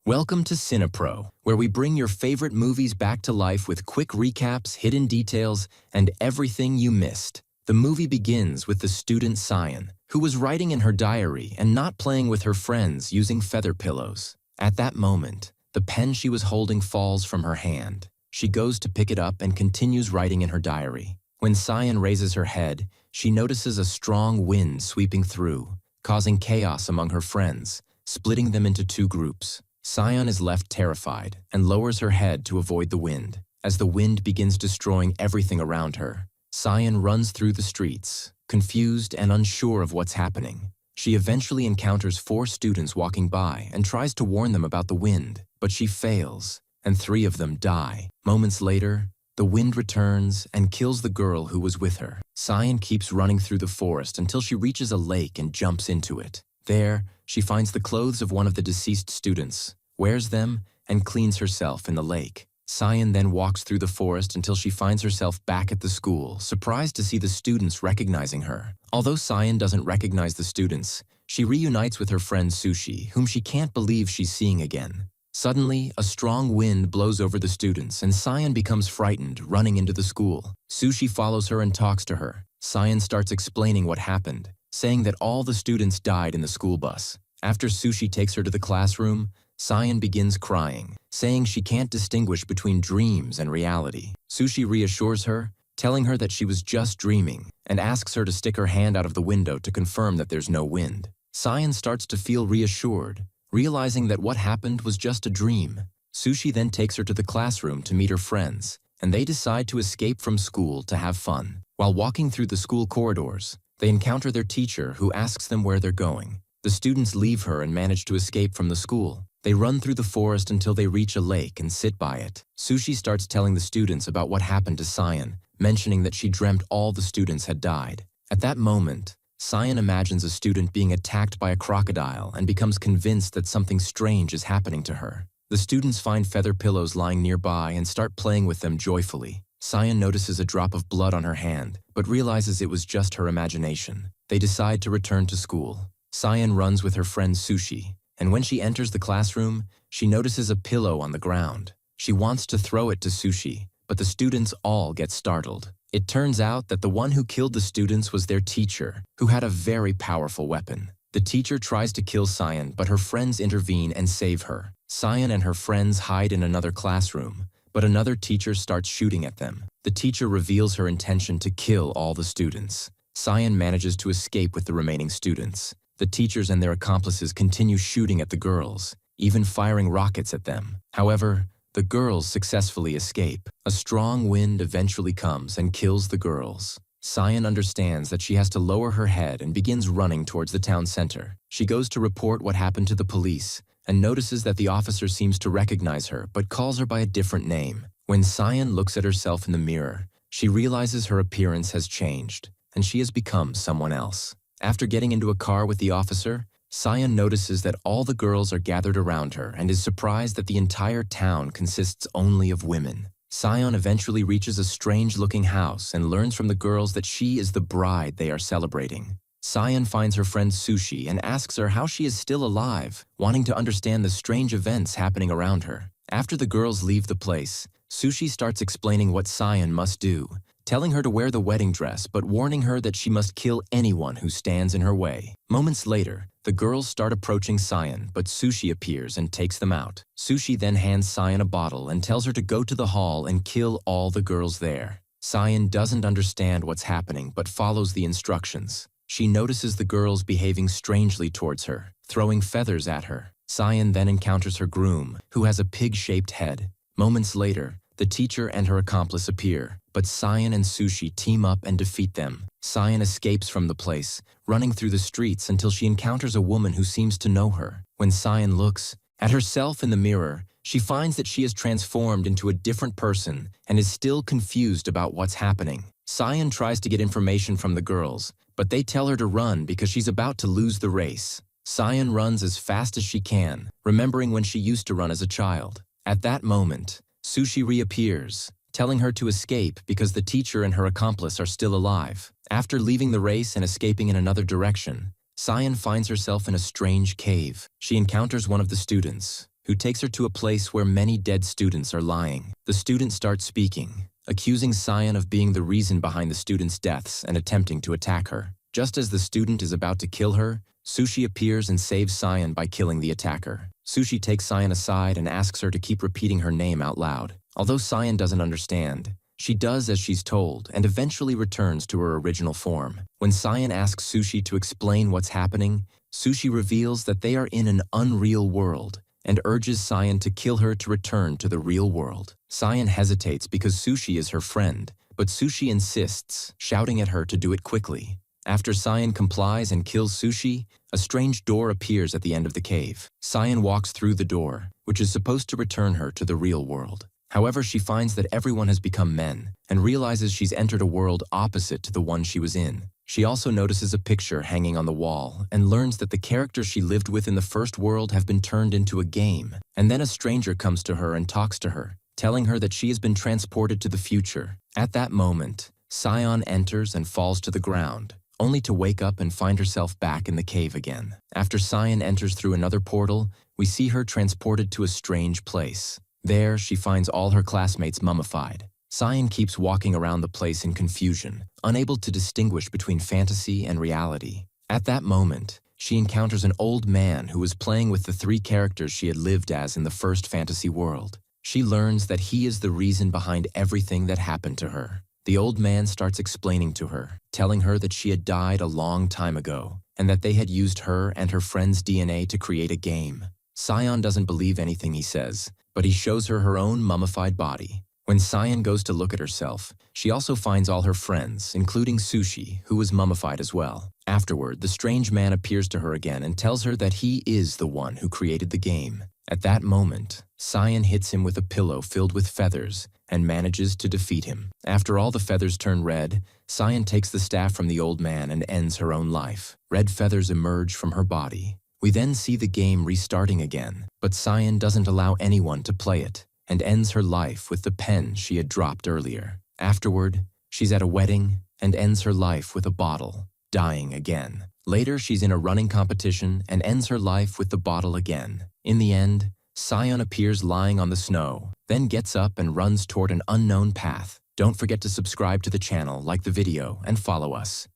Welcome to Cinepro, where we bring your favorite movies back to life with quick recaps, hidden details, and everything you missed. The movie begins with the student Cyan, who was writing in her diary and not playing with her friends using feather pillows. At that moment, the pen she was holding falls from her hand. She goes to pick it up and continues writing in her diary. When Cyan raises her head, she notices a strong wind sweeping through, causing chaos among her friends, splitting them into two groups. Cyan is left terrified and lowers her head to avoid the wind. As the wind begins destroying everything around her, Cyan runs through the streets, confused and unsure of what's happening. She eventually encounters 4 students walking by and tries to warn them about the wind, but she fails, and 3 of them die. Moments later, the wind returns and kills the girl who was with her. Cyan keeps running through the forest until she reaches a lake and jumps into it. There, she finds the clothes of one of the deceased students, wears them, and cleans herself in the lake. Cyan then walks through the forest until she finds herself back at the school, surprised to see the students recognizing her. Although Cyan doesn't recognize the students, she reunites with her friend Sushi, whom she can't believe she's seeing again. Suddenly, a strong wind blows over the students, and Cyan becomes frightened, running into the school. Sushi follows her and talks to her. Cyan starts explaining what happened, saying that all the students died in the school bus. After Sushi takes her to the classroom, Cyan begins crying, saying she can't distinguish between dreams and reality. Sushi reassures her, telling her that she was just dreaming, and asks her to stick her hand out of the window to confirm that there's no wind. Cyan starts to feel reassured, realizing that what happened was just a dream. Sushi then takes her to the classroom to meet her friends, and they decide to escape from school to have fun. While walking through the school corridors, they encounter their teacher, who asks them where they're going. The students leave her and manage to escape from the school. They run through the forest until they reach a lake and sit by it. Sushi starts telling the students about what happened to Cyan, mentioning that she dreamt all the students had died. At that moment, Cyan imagines a student being attacked by a crocodile and becomes convinced that something strange is happening to her. The students find feather pillows lying nearby and start playing with them joyfully. Cyan notices a drop of blood on her hand, but realizes it was just her imagination. They decide to return to school. Cyan runs with her friend Sushi, and when she enters the classroom, she notices a pillow on the ground. She wants to throw it to Sushi, but the students all get startled. It turns out that the one who killed the students was their teacher, who had a very powerful weapon. The teacher tries to kill Cyan, but her friends intervene and save her. Cyan and her friends hide in another classroom, but another teacher starts shooting at them. The teacher reveals her intention to kill all the students. Cyan manages to escape with the remaining students. The teachers and their accomplices continue shooting at the girls, even firing rockets at them. However, the girls successfully escape. A strong wind eventually comes and kills the girls. Cyan understands that she has to lower her head and begins running towards the town center. She goes to report what happened to the police and notices that the officer seems to recognize her but calls her by a different name. When Cyan looks at herself in the mirror, she realizes her appearance has changed and she has become someone else. After getting into a car with the officer, Cyan notices that all the girls are gathered around her and is surprised that the entire town consists only of women. Cyan eventually reaches a strange-looking house and learns from the girls that she is the bride they are celebrating. Cyan finds her friend Sushi and asks her how she is still alive, wanting to understand the strange events happening around her. After the girls leave the place, Sushi starts explaining what Cyan must do, telling her to wear the wedding dress but warning her that she must kill anyone who stands in her way. Moments later, the girls start approaching Cyan, but Sushi appears and takes them out. Sushi then hands Cyan a bottle and tells her to go to the hall and kill all the girls there. Cyan doesn't understand what's happening but follows the instructions. She notices the girls behaving strangely towards her, throwing feathers at her. Cyan then encounters her groom, who has a pig-shaped head. Moments later, the teacher and her accomplice appear, but Cyan and Sushi team up and defeat them. Cyan escapes from the place, running through the streets until she encounters a woman who seems to know her. When Cyan looks at herself in the mirror, she finds that she is transformed into a different person and is still confused about what's happening. Cyan tries to get information from the girls, but they tell her to run because she's about to lose the race. Cyan runs as fast as she can, remembering when she used to run as a child. At that moment, Sushi reappears, telling her to escape because the teacher and her accomplice are still alive. After leaving the race and escaping in another direction, Cyan finds herself in a strange cave. She encounters one of the students, who takes her to a place where many dead students are lying. The student starts speaking, accusing Cyan of being the reason behind the students' deaths and attempting to attack her. Just as the student is about to kill her, Sushi appears and saves Cyan by killing the attacker. Sushi takes Cyan aside and asks her to keep repeating her name out loud. Although Cyan doesn't understand, she does as she's told and eventually returns to her original form. When Cyan asks Sushi to explain what's happening, Sushi reveals that they are in an unreal world and urges Cyan to kill her to return to the real world. Cyan hesitates because Sushi is her friend, but Sushi insists, shouting at her to do it quickly. After Cyan complies and kills Sushi, a strange door appears at the end of the cave. Cyan walks through the door, which is supposed to return her to the real world. However, she finds that everyone has become men and realizes she's entered a world opposite to the one she was in. She also notices a picture hanging on the wall and learns that the characters she lived with in the first world have been turned into a game. And then a stranger comes to her and talks to her, telling her that she has been transported to the future. At that moment, Cyan enters and falls to the ground, only to wake up and find herself back in the cave again. After Cyan enters through another portal, we see her transported to a strange place. There, she finds all her classmates mummified. Cyan keeps walking around the place in confusion, unable to distinguish between fantasy and reality. At that moment, she encounters an old man who was playing with the three characters she had lived as in the first fantasy world. She learns that he is the reason behind everything that happened to her. The old man starts explaining to her, telling her that she had died a long time ago, and that they had used her and her friend's DNA to create a game. Cyan doesn't believe anything he says, but he shows her her own mummified body. When Cyan goes to look at herself, she also finds all her friends, including Sushi, who was mummified as well. Afterward, the strange man appears to her again and tells her that he is the one who created the game. At that moment, Cyan hits him with a pillow filled with feathers and manages to defeat him. After all the feathers turn red, Cyan takes the staff from the old man and ends her own life. Red feathers emerge from her body. We then see the game restarting again, but Cyan doesn't allow anyone to play it and ends her life with the pen she had dropped earlier. Afterward, she's at a wedding and ends her life with a bottle, dying again. Later, she's in a running competition and ends her life with the bottle again. In the end, Cyan appears lying on the snow, then gets up and runs toward an unknown path. Don't forget to subscribe to the channel, like the video, and follow us.